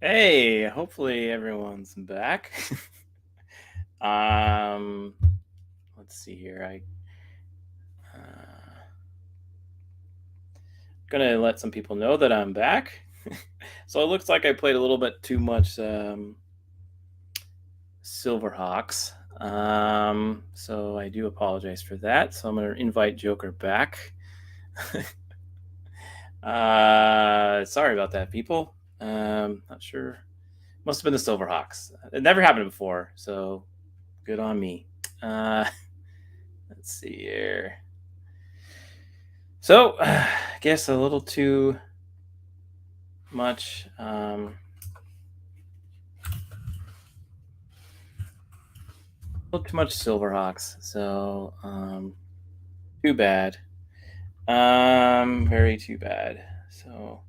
Hey, hopefully everyone's back. um, let's see here. Gonna let some people know that I'm back. So it looks like I played a little bit too much Silverhawks. So I do apologize for that. So I'm gonna invite Joker back. Sorry about that, people. Not sure. Must have been the Silverhawks. It never happened before, so good on me. Uh, let's see here. So, I guess a little too much. A little too much Silverhawks. So, too bad. Very too bad. So,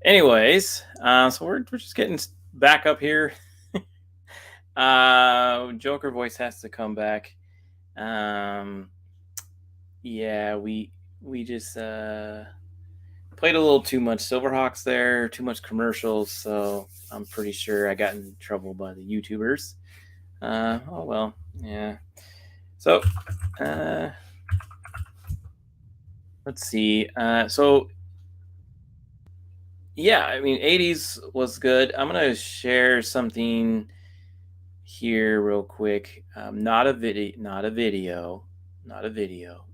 anyways, so we're just getting back up here. Joker voice has to come back. Um, yeah, we just played a little too much Silverhawks there, too much commercials. So I'm pretty sure I got in trouble by the YouTubers. Oh well, yeah. So, uh, let's see. So yeah, I mean, '80s was good. I'm gonna share something here real quick. Not a video, not a video, not a video.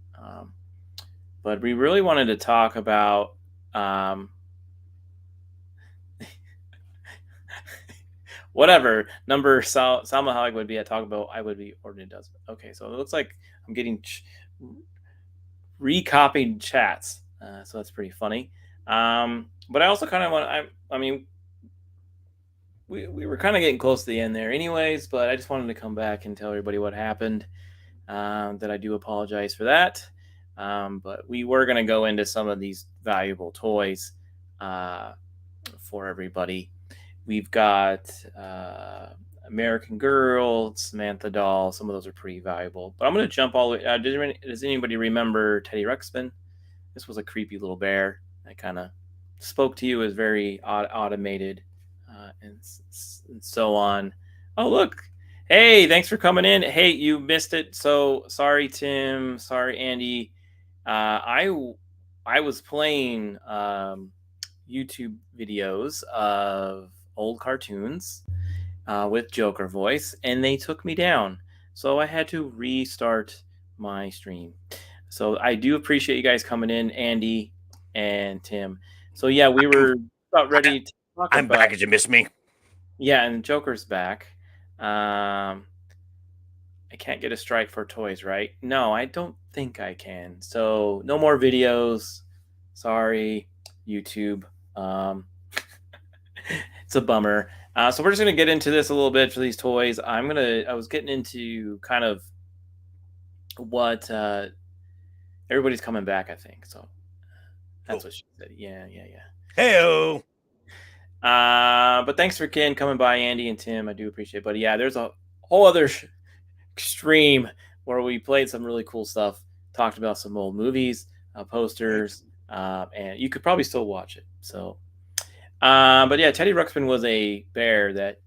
But we really wanted to talk about um, whatever number Salma Hayek would be at Taco Bell, I would be ordering does. Okay, so it looks like I'm getting recopied chats, so that's pretty funny. But I also kind of want. I mean, we were kind of getting close to the end there, anyways. But I just wanted to come back and tell everybody what happened. That I do apologize for that. But we were going to go into some of these valuable toys for everybody. We've got American Girl, Samantha Doll. Some of those are pretty valuable. But I'm going to jump all the way. Does anybody remember Teddy Ruxpin? This was a creepy little bear that kind of spoke to you as very automated and so on. Oh, look. Hey, thanks for coming in. Hey, you missed it. So sorry, Tim. Sorry, Andy. I was playing YouTube videos of old cartoons with Joker voice, and they took me down. So I had to restart my stream. So I do appreciate you guys coming in, Andy and Tim. So yeah, we were about ready to talk I'm about back. Did you miss me? yeah, and Joker's back. I can't get a strike for toys, right? No, I don't think I can. So no more videos. Sorry, YouTube. Um, it's a bummer. So we're just gonna get into this a little bit for these toys. I was getting into kind of what everybody's coming back. I think so. That's Oh, what she said. Yeah, yeah, yeah. heyo. But thanks for Ken coming by, Andy and Tim. I do appreciate it. But yeah, there's a whole other stream where we played some really cool stuff, talked about some old movies, posters, and you could probably still watch it. So, but yeah, Teddy Ruxpin was a bear that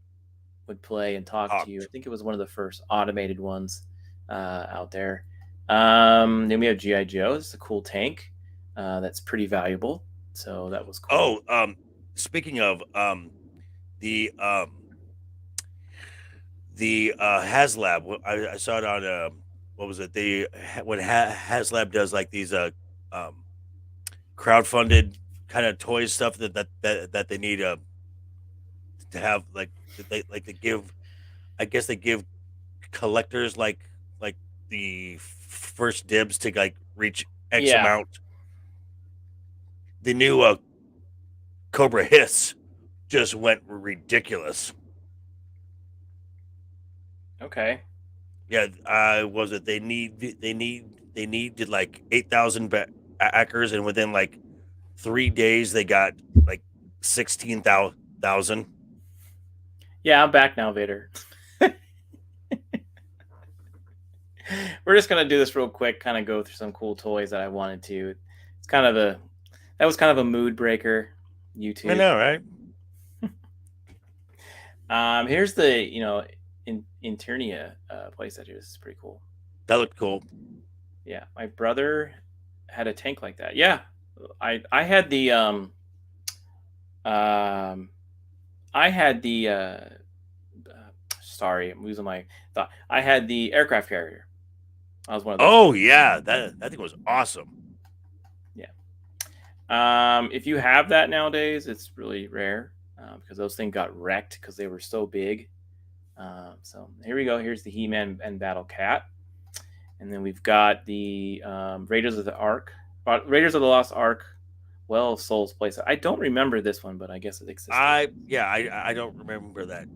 would play and talk to you. I Talked. think it was one of the first automated ones out there. Then we have GI Joe. It's a cool tank that's pretty valuable. So that was cool. Oh, speaking of the HasLab, I saw it on what was it? They when HasLab does like these um crowdfunded kind of toy stuff that they need to have they give. I guess they give collectors like the first dibs to like reach X Yeah. amount. The new Cobra Hiss just went ridiculous. Okay. Yeah, was it they needed like 8,000 backers, and within like 3 days they got like 16,000. Yeah, I'm back now, Vader. We're just gonna do this real quick, kind of go through some cool toys that I wanted to. It's kind of a that was kind of a mood breaker. I YouTube. know, right? Here's the in Internia playset here. This is pretty cool. That looked cool. Yeah, my brother had a tank like that. Yeah, I had the um I had the sorry, I'm losing my thought. I had the aircraft carrier. I was one of those. Oh yeah, that thing was awesome. Yeah. If you have that nowadays, it's really rare because those things got wrecked because they were so big. So here we go. Here's the He-Man and Battle Cat, and then we've got the Raiders of the Ark, Raiders of the Lost Ark, Well of Souls place. I don't remember this one, but I guess it existed. I don't remember that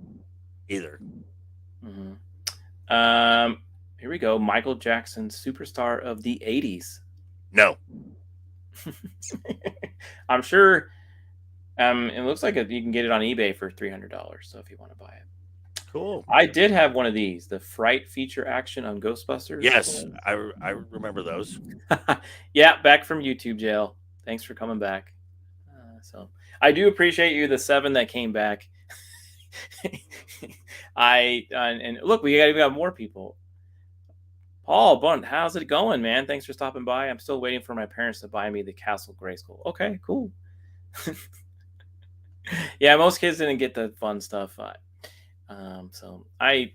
either. Mm-hmm. Here we go. Michael Jackson, superstar of the '80s. No. I'm sure. It looks like you can get it on eBay for $300. So if you want to buy it, cool. I did have one of these, the Fright feature action on Ghostbusters. Yes, I remember those. Yeah, back from YouTube jail. Thanks for coming back. So I do appreciate you, the 7 that came back. And look, we got more people. Paul Bunt, how's it going, man? Thanks for stopping by. I'm still waiting for my parents to buy me the Castle Grayskull. Okay, cool. Yeah, most kids didn't get the fun stuff. So I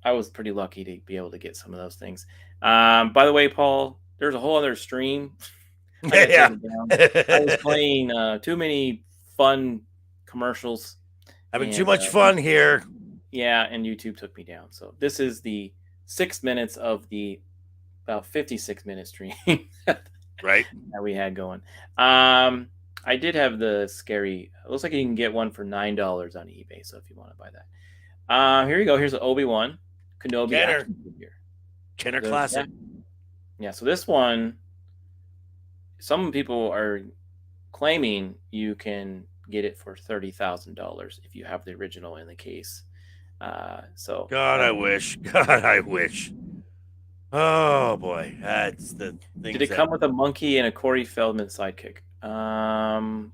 was pretty lucky to be able to get some of those things. By the way, Paul, there's a whole other stream. Yeah. I was playing too many fun commercials. Having too much fun here. Yeah, and YouTube took me down. So this is the 6 minutes of the about 56-minute stream right that we had going. I did have the scary. It looks like you can get one for $9 on eBay. So if you want to buy that, here you go. Here's the Obi-Wan Kenobi Kenner classic. Yeah. So this one, some people are claiming you can get it for $30,000 if you have the original in the case. So God, I wish. God, I wish. Oh boy, that's the thing. Did it come with a monkey and a Corey Feldman sidekick? No.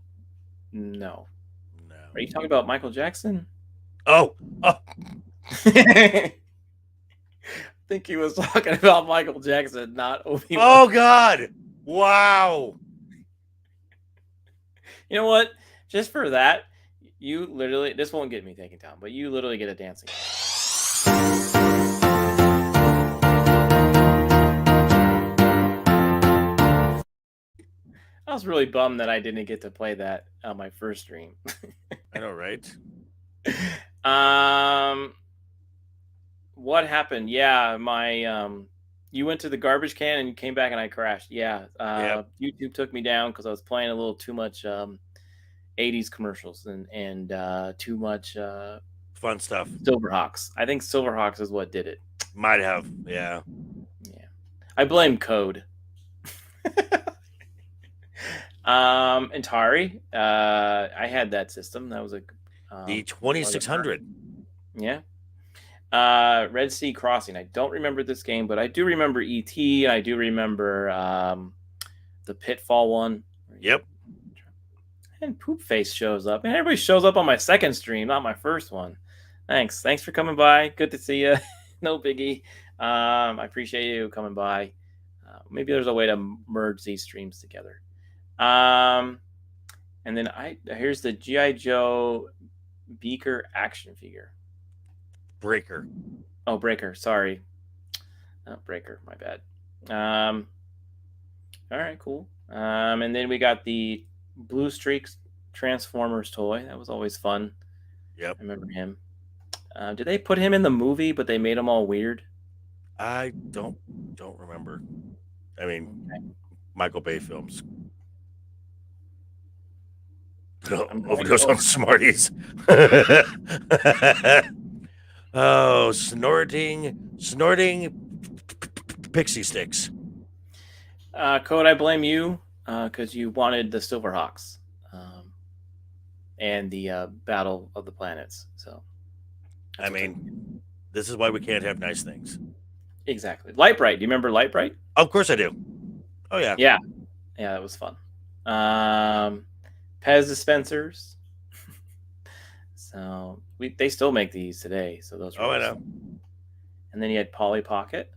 Are you talking about Michael Jackson? Oh. I think he was talking about Michael Jackson, not Obi-Wan. Oh God! Wow. You know what? Just for that, you literally, this won't get me taken down, but you literally get a dancing. I was really bummed that I didn't get to play that on my first stream. I know, right? What happened? Yeah, my you went to the garbage can and you came back and I crashed. Yeah. Yep. YouTube took me down because I was playing a little too much 80s commercials and too much fun stuff. Silverhawks. I think Silverhawks is what did it. Might have, yeah. Yeah. I blame code. Atari. I had that system. That was the 2600. Yeah. Red Sea Crossing. I don't remember this game, but I do remember E.T. I do remember the Pitfall one. Yep. And Poop Face shows up. And everybody shows up on my second stream, not my first one. Thanks for coming by. Good to see you. No biggie. I appreciate you coming by. Maybe there's a way to merge these streams together. And then here's the G.I. Joe Beaker action figure. Breaker. Oh, Breaker. Sorry. Breaker. My bad. All right, cool. And then we got the Blue Streaks Transformers toy. That was always fun. Yep. I remember him. Did they put him in the movie, but they made him all weird? I don't remember. I mean, okay. Michael Bay films. Overdose on Smarties. Oh, snorting pixie sticks. Code, I blame you because you wanted the Silverhawks and the Battle of the Planets. So, I mean, this is why we can't have nice things. Exactly. Lightbright. Do you remember Lightbright? Of course I do. Oh yeah. Yeah, that was fun. Pez dispensers. So they still make these today. So those are Oh, I always know. fun. And then you had Polly Pocket.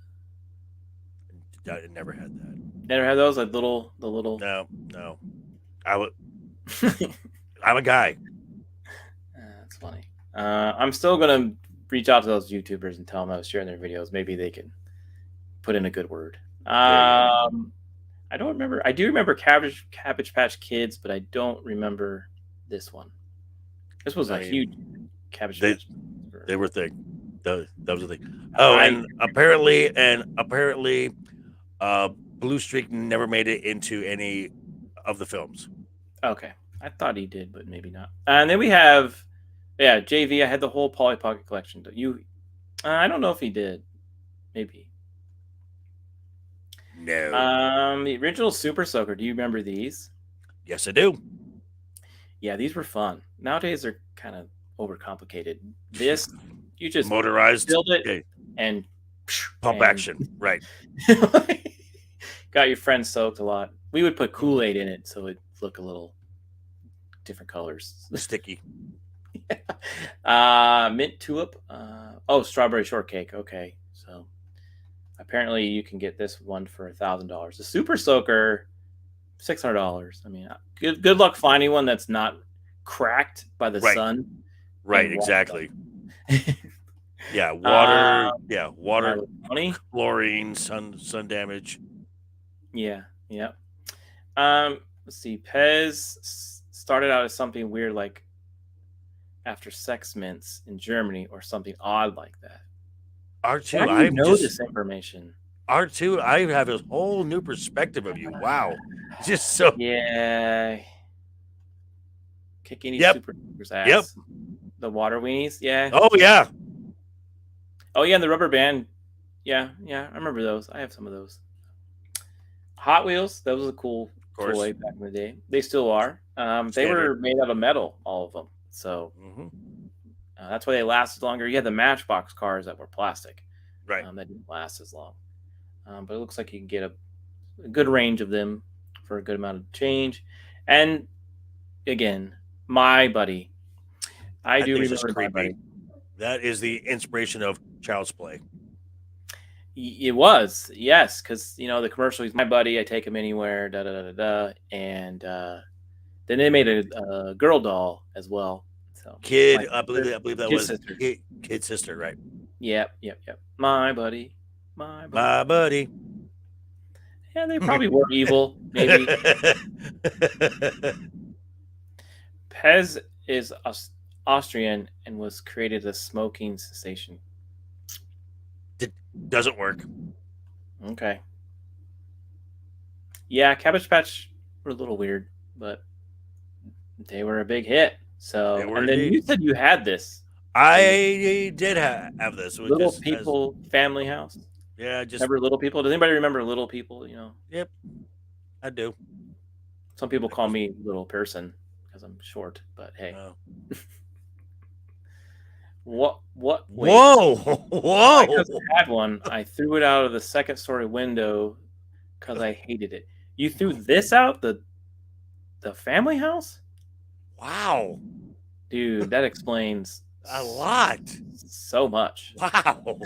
I never had that. Never had those, like the little. No. I would. I'm a guy. That's funny. I'm still gonna reach out to those YouTubers and tell them I was sharing their videos. Maybe they can put in a good word. There you go. I don't remember. I do remember Cabbage Patch Kids, but I don't remember this one. This was I a mean, huge Cabbage they- Patch. They were thick. That was the thing. Oh, and apparently, Blue Streak never made it into any of the films. Okay, I thought he did, but maybe not. And then we have, JV. I had the whole Polly Pocket collection. I don't know if he did. Maybe. No. The original Super Soaker. Do you remember these? Yes, I do. Yeah, these were fun. Nowadays they're kind of overcomplicated. This, you just Motorized. build it Okay. and Pump action. Right. got your friends soaked a lot. We would put Kool-Aid in it so it'd look a little different colors. Sticky. Mint tulip. Strawberry shortcake. Okay, so apparently you can get this one for $1,000. The Super Soaker, $600. I mean, good luck finding one that's not cracked by the sun. Right. Exactly. Yeah. Water. Water. Money. Chlorine. Sun damage. Yeah. Let's see. Pez started out as something weird like After Sex Mints in Germany or something odd like that. R2, How do you know this information? R2, I have a whole new perspective of you. Wow. Just so. Yeah. Kicking these Yep. super ass. Yep. The water weenies. Yeah. Oh, yeah. Oh, yeah. And the rubber band. Yeah. I remember those. I have some of those. Hot Wheels. That was a cool toy back in the day. They still are. They were made out of metal, all of them. So that's why they lasted longer. You had the Matchbox cars that were plastic. Right. That didn't last as long. But it looks like you can get a good range of them for a good amount of change. And again, My Buddy. I do remember My Buddy. That is the inspiration of Child's Play. It was, yes, because the commercial is My Buddy. I take him anywhere, da da da da da, and then they made a girl doll as well. So Kid, I believe that Kid was Sister. Kid Sister, right? Yep. My Buddy. My Buddy. Yeah, they probably were evil, maybe. Pez is Austrian and was created as smoking cessation. Doesn't work. Okay. Yeah, Cabbage Patch were a little weird, but they were a big hit. So, and then you said you had this. I did have this. Little People Family House. Yeah, just remember Little People. Does anybody remember Little People? Yep, I do. Some people call me Little Person because I'm short, but hey. What? Wait. Whoa! I just had one. I threw it out of the second story window because I hated it. You threw this out the family house? Wow, dude, that explains a lot. So much. Wow,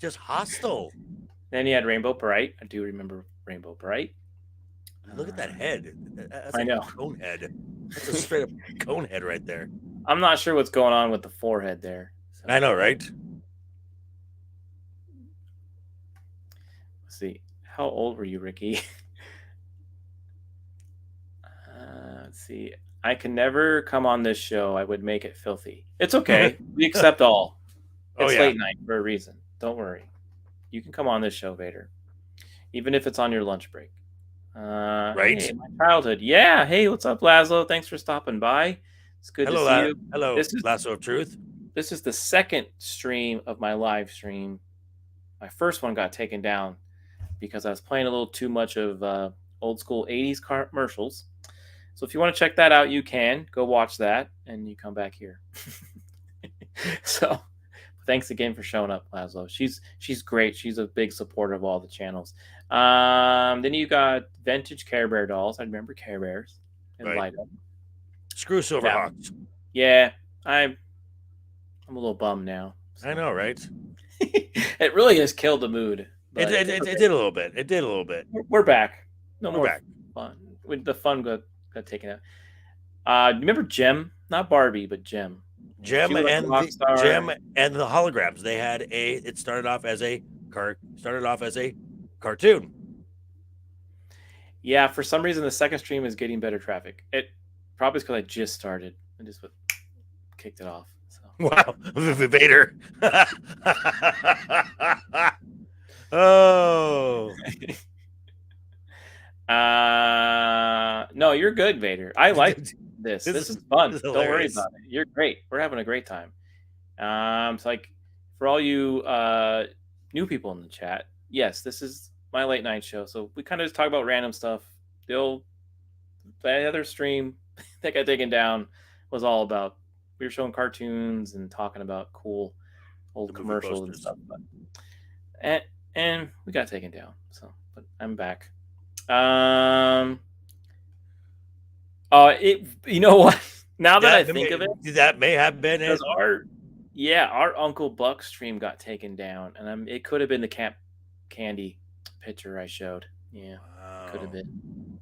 just hostile. Then you had Rainbow Bright. I do remember Rainbow Bright. Look at that head. That's I know. Cone head. That's a straight up cone head right there. I'm not sure what's going on with the forehead there. So. I know, right? Let's see. How old were you, Ricky? Let's see. I can never come on this show. I would make it filthy. It's okay. We accept all. It's late night for a reason. Don't worry. You can come on this show, Vader. Even if it's on your lunch break. Right. Hey, my childhood. Yeah. Hey, what's up, Laszlo? Thanks for stopping by. It's good to see you. Hello, Lasso of Truth. This is the second stream of my live stream. My first one got taken down because I was playing a little too much of old school 80s commercials. So if you want to check that out, you can go watch that and you come back here. So thanks again for showing up, Laszlo. She's great. She's a big supporter of all the channels. Then you got vintage Care Bear dolls. I remember Care Bears and right. Light Up. Screw Silverhawks. Yeah, I'm a little bummed now. I So know, right? it really has killed the mood, It, but it, it's it, it okay. did a little bit. It did a little bit. We're back. No We're more back. fun. When the fun got taken out. Remember Gem? Not Barbie, but Gem. Yeah, she Gem was like a and rock the star. Gem and the holograms. They had a. It started off as a cartoon. Yeah, for some reason the second stream is getting better traffic. It probably is because I just started. I just kicked it off. So Wow, Vader. Oh, no, you're good, Vader. I like this. this This is is fun. Don't worry hilarious. about it. You're great. We're having a great time. It's like for all you new people in the chat, yes, this is my late night show. So we kind of just talk about random stuff. The other stream that got taken down was all about we were showing cartoons and talking about cool old The movie commercials and posters. stuff. But, and we got taken down. So, but I'm back. Um. It. You know what? Now that I think of it, That may have been it. because our Uncle Buck stream got taken down, and it could have been the Camp Candy picture I showed. Yeah, could have Wow. been.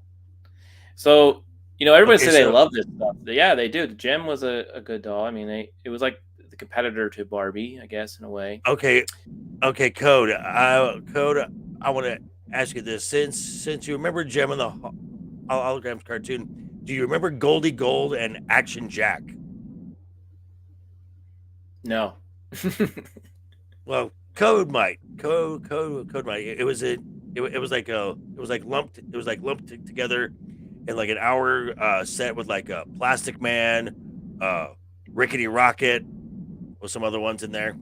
So everybody Okay, said they so love this stuff. Yeah, they do. The Gem was a good doll. I mean, it was like the competitor to Barbie, I guess, in a way. okay, Code. I want to ask you this: since you remember Gem in the holograms cartoon, do you remember Goldie Gold and Action Jack? No. Well, Code might. Code might. It was lumped together in like an hour set with like a Plastic Man, Rickety Rocket, with some other ones in there.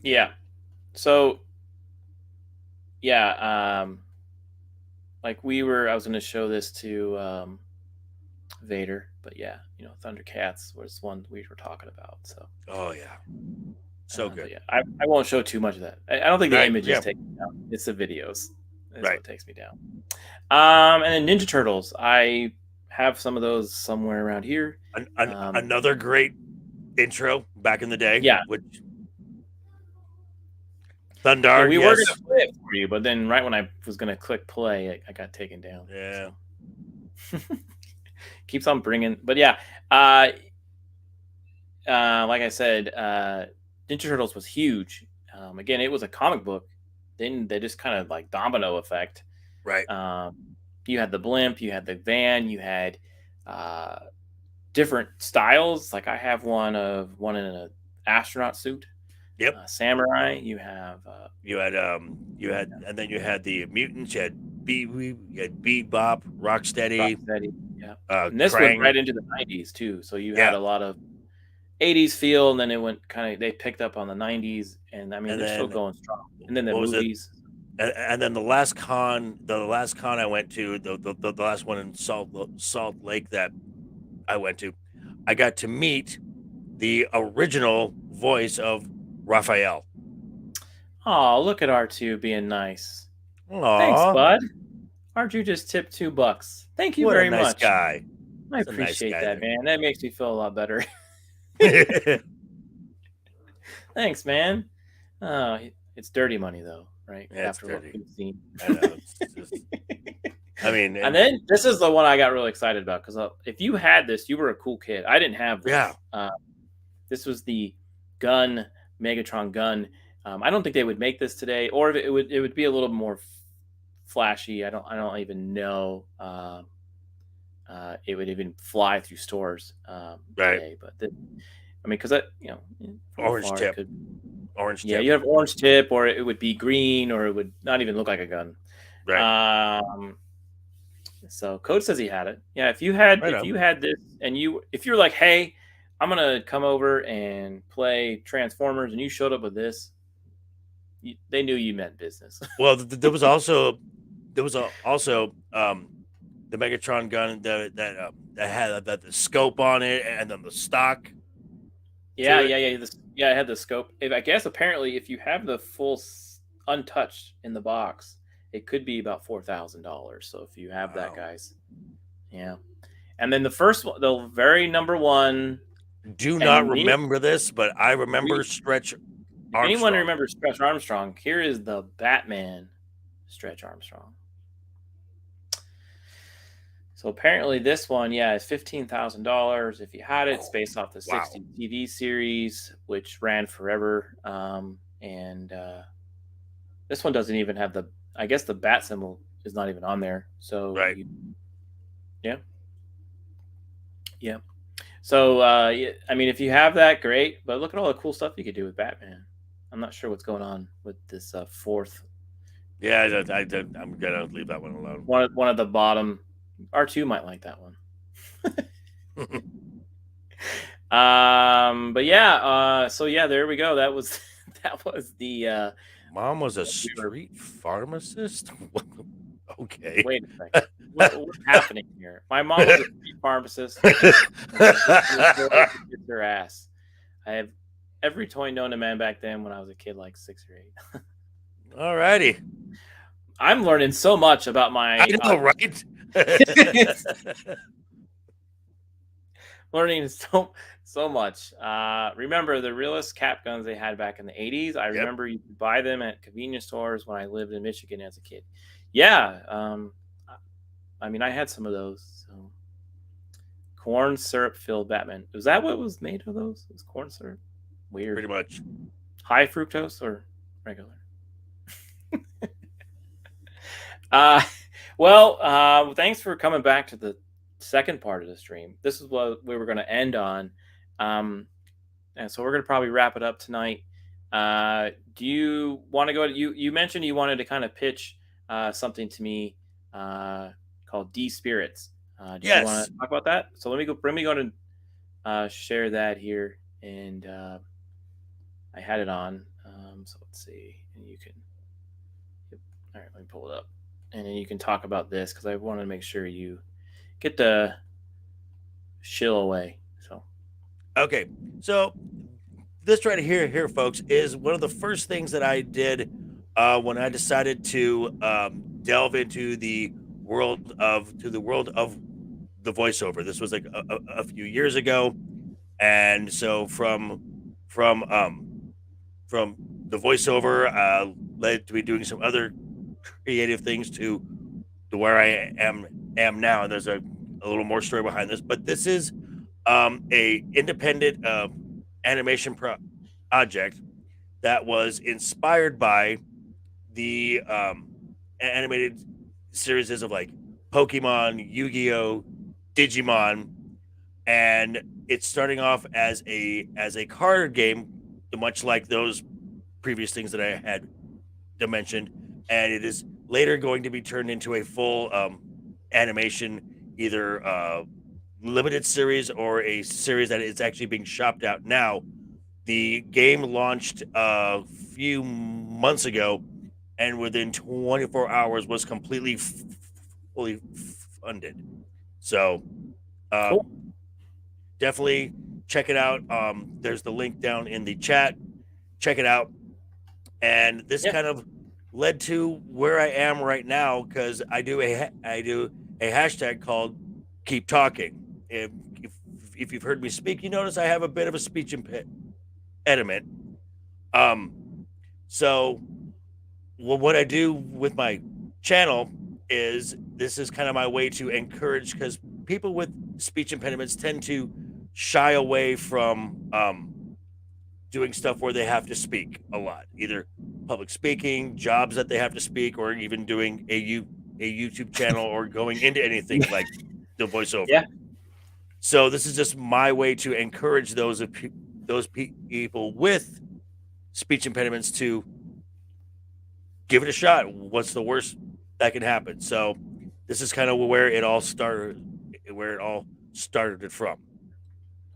Yeah. So yeah, like I was going to show this to Vader, but yeah, Thundercats was one we were talking about. So Oh yeah, so good. yeah, I won't show too much of that. I don't think the Right? images Yeah. take me down. It's the videos. That's Right. what takes me down. And then Ninja Turtles. I have some of those somewhere around here. Another great intro back in the day. Yeah. Which Thundar. Yeah, we were Yes. gonna play it for you, but then right when I was gonna click play, I got taken down. Yeah. So. Keeps on bringing, but yeah. Like I said, Ninja Turtles was huge. Again, it was a comic book. Then they just kind of like domino effect. Right. You had the blimp, you had the van, you had different styles. Like I have one in an astronaut suit. Yep. Samurai. You had, and then you had the mutants. You had Bebop, Rocksteady. Yeah. And this Krang. went right into the 90s too. So you had a lot of 80s feel, and then it went they picked up on the 90s, and I mean they're still going strong. And then the movies. And then the last con I went to, the last one in Salt Lake that I went to, I got to meet the original voice of Raphael. Oh, look at R2 being nice. Aww. Thanks, bud. R2 just tipped $2. Thank you very nice much. Guy. I appreciate that, man. That makes me feel a lot better. Thanks, man. It's dirty money though, right? Yeah, after what we've seen. I know. I mean, and then this is the one I got really excited about because if you had this, you were a cool kid. I didn't have this. Yeah. This was the gun, Megatron gun. I don't think they would make this today, or it would be a little more flashy. I don't even know. It would even fly through stores today, but because orange tip. Orange tip. Yeah, you have orange tip, or it would be green, or it would not even look like a gun. Right. So Code says he had it. Yeah, if you had this, and if you're like, hey, I'm gonna come over and play Transformers, and you showed up with this, they knew you meant business. Well, there was also the Megatron gun that had the scope on it, and then the stock. Yeah. It had the scope. I guess apparently, if you have the full untouched in the box, it could be about $4,000. So if you have that, guys, yeah. And then the first one, the very number one Do not And remember this, but I remember Stretch if anyone Armstrong. remembers Stretch Armstrong, here is the Batman Stretch Armstrong. So apparently this one, yeah, is $15,000. If you had it, it's based off the Wow. 60 TV series, which ran forever. This one doesn't even have I guess the bat symbol is not even on there. So Right. yeah. So I mean, if you have that, great. But look at all the cool stuff you could do with Batman. I'm not sure what's going on with this fourth. Yeah, I'm gonna leave that one alone. One of the bottom. R2 might like that one. But yeah, so yeah, there we go. That was the Mom was a street pharmacist. Okay. Wait a second. What's happening here? My mom was a street pharmacist. It's her ass. I have every toy known to man back then when I was a kid, like 6 or 8. Alrighty. I'm learning so much about my. I know, right? Learning so much. Remember the realest cap guns they had back in the 80s? I remember you could buy them at convenience stores when I lived in Michigan as a kid. Yeah. I mean, I had some of those. So, corn syrup filled Batman. Was that what was made of those? It was corn syrup? Weird. Pretty much. High fructose or regular? Well, thanks for coming back to the second part of the stream. This is what we were going to end on. And so we're going to probably wrap it up tonight. Do you want to go? You mentioned you wanted to kind of pitch something to me called D Spirits. Do you want to talk about that? So let me go to share that here, and I had it on. So let's see, and you can. Yep. All right, let me pull it up, and then you can talk about this because I want to make sure you get the shill away. So okay, so this right here, folks, is one of the first things that I did when I decided to delve into the world of the voiceover. This was like a few years ago, and so from the voiceover led to me doing some other creative things to where I am now. And there's a little more story behind this, but this is a independent animation project that was inspired by the animated series of like Pokemon, Yu-Gi-Oh, Digimon, and it's starting off as a card game, much like those previous things that I had mentioned, and it is later going to be turned into a full animation, either limited series or a series that is actually being shopped out now. The game launched a few months ago, and within 24 hours was completely fully funded. So cool. Definitely check it out. There's the link down in the chat. Check it out. And this kind of led to where I am right now, because I do a hashtag called Keep Talking. If you've heard me speak, you notice I have a bit of a speech impediment. So what I do with my channel is this is kind of my way to encourage, because people with speech impediments tend to shy away from doing stuff where they have to speak a lot, either public speaking, jobs that they have to speak, or even doing a YouTube channel or going into anything like the voiceover. Yeah. So this is just my way to encourage those people with speech impediments to give it a shot. What's the worst that can happen? So this is kind of where it all started from.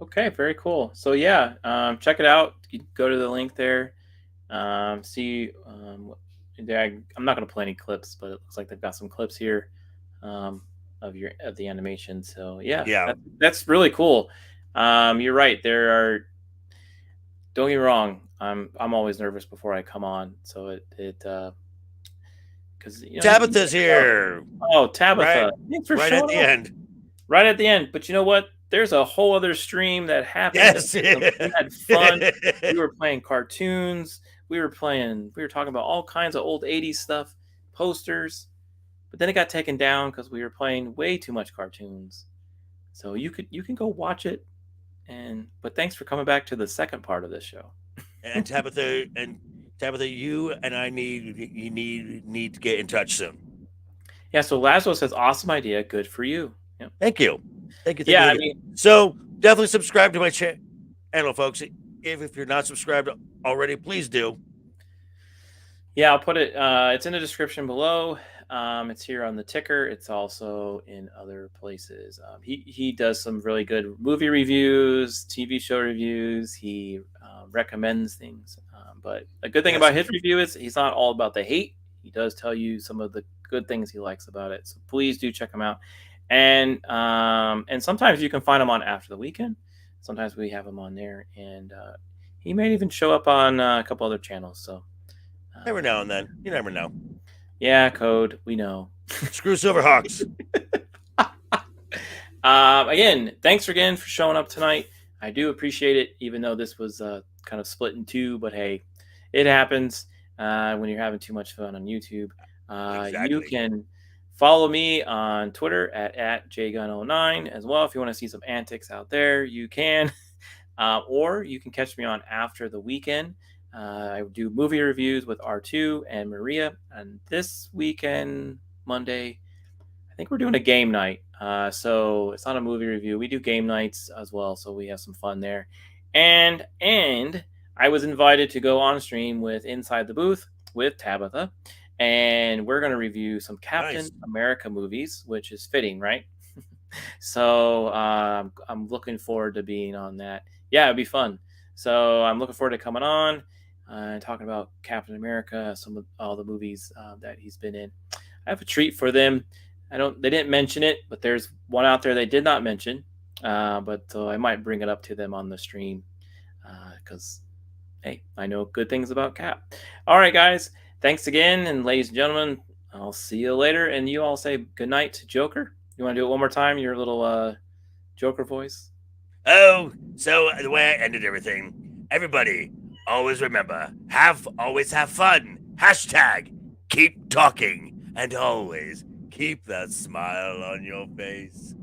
Okay, very cool. So yeah, check it out. You go to the link there. See, I'm not going to play any clips, but it looks like they've got some clips here of the animation. So yeah, that's really cool. You're right. Don't get me wrong. I'm always nervous before I come on. So because Tabitha's here. Oh, Tabitha! Right at the end. Right at the end. But you know what? there's a whole other stream that happened. Yes. We had fun. We were playing cartoons. We were talking about all kinds of old 80s stuff, posters. But then it got taken down because we were playing way too much cartoons. So you can go watch it. But thanks for coming back to the second part of this show. And Tabitha, you and I need to get in touch soon. Yeah, so Laszlo says, awesome idea, good for you. Yep. Thank you. Yeah, I mean, so definitely subscribe to my channel, folks. If you're not subscribed already, please do. Yeah, I'll put it. It's in the description below. It's here on the ticker. It's also in other places. He does some really good movie reviews, TV show reviews. He recommends things. But a good thing about his review is he's not all about the hate. He does tell you some of the good things he likes about it. So please do check him out. And sometimes you can find him on After the Weekend. Sometimes we have him on there, and he may even show up on a couple other channels. So every now and then, you never know. Yeah, Code, we know. Screw Silverhawks. Again, thanks again for showing up tonight. I do appreciate it, even though this was kind of split in two. But hey, it happens when you're having too much fun on YouTube. Exactly. You can follow me on Twitter at jgun09 as well. If you want to see some antics out there, you can. Or you can catch me on After the Weekend. I do movie reviews with R2 and Maria. And this weekend, Monday, I think we're doing a game night. So it's not a movie review. We do game nights as well. So we have some fun there. And I was invited to go on stream with Inside the Booth with Tabitha. And we're going to review some Captain America movies, which is fitting, right? So I'm looking forward to being on that. Yeah, it'd be fun. So I'm looking forward to coming on and talking about Captain America, some of all the movies that he's been in. I have a treat for them. They didn't mention it, but there's one out there they did not mention. But I might bring it up to them on the stream because, hey, I know good things about Cap. All right, guys. Thanks again. And ladies and gentlemen, I'll see you later. And you all say good night to Joker. You want to do it one more time? Your little Joker voice? Oh, so the way I ended everything. Everybody, always remember, always have fun. Hashtag keep talking. And always keep that smile on your face.